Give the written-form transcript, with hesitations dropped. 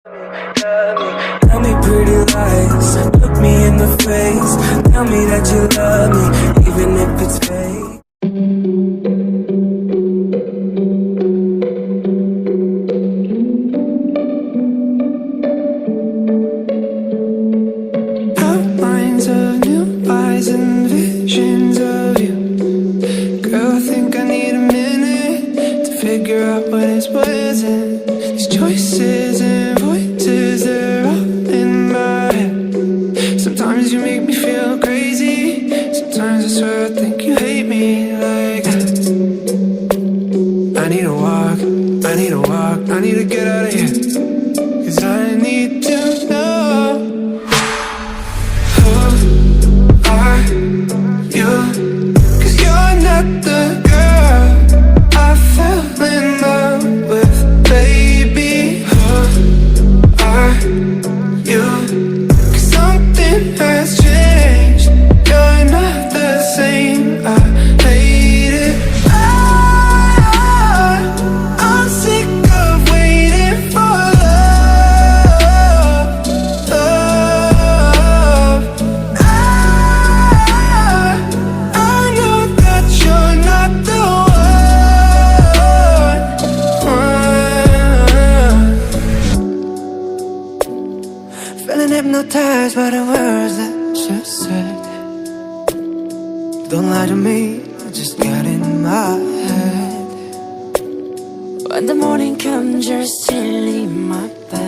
Tell me pretty lies, look me in the face. Tell me that you love me, even if it's fake. Outlines of new eyes and visions of you. Girl, I think I need a minute to figure out what is what isn't. These choices and voices, they're all in my head. Sometimes you make me feel crazy. Sometimes I swear I think you hate me like that. I need a walk, I need a walk, I need to get out of here. 'Cause I need to know who are you? 'Cause you're not the girl I fell in love with, baby. Who are you? 'Cause something has changed. You're not the same. I hate it. I'm sick of waiting for love, love. I know that you're not the one. Feeling hypnotized by the words that you said. Don't lie to me, I just got in my head. When the morning comes, you're still in my bed.